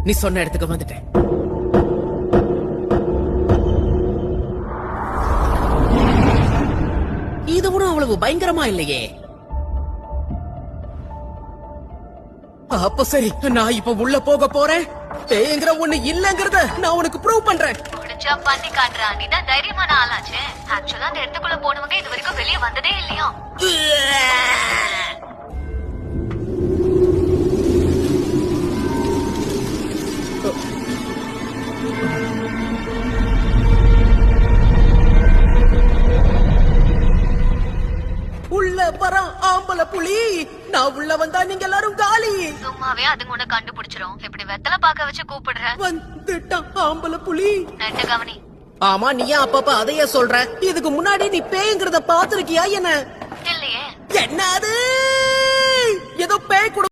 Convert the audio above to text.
நீ சொன்ன இடத்துக்கு வந்துட்டேன். இது கூட அவ்வளவு பயங்கரமா இல்லையே. அப்ப சரி, நான் இப்ப உள்ள போக போறேன். பேய்ங்கிற ஒண்ணு இல்லங்கறத நான் உனக்கு ப்ரூவ் பண்றேன். முடிச்சா பண்ணி காட்டுறா. நீதான் தைரியமான ஆளாச்சே. ஆக்சுவலா அந்த இடத்துக்குள்ள போனவங்க இது வரைக்கும் வெளியே வந்ததே இல்லையா? உள்ள வர ஆம்பளை புலி. நான் உள்ள வந்தா நீங்க எல்லாரும் காலி. சும்மாவே அதுங்க உன்னை கண்டுபிடிச்சிரும். இப்படி வெத்தலை பாக்க வச்சு கூப்பிடுற. வந்துட்டான் ஆம்பளை புலி. நெட்ட கவனி. ஆமா, நீ ஏன் அப்பப்ப அதையே சொல்ற? இதுக்கு முன்னாடி நீ பேய்ங்கிறத பாத்திருக்கியா என்ன? இல்லையே. என்னது? ஏதோ பேய் கூட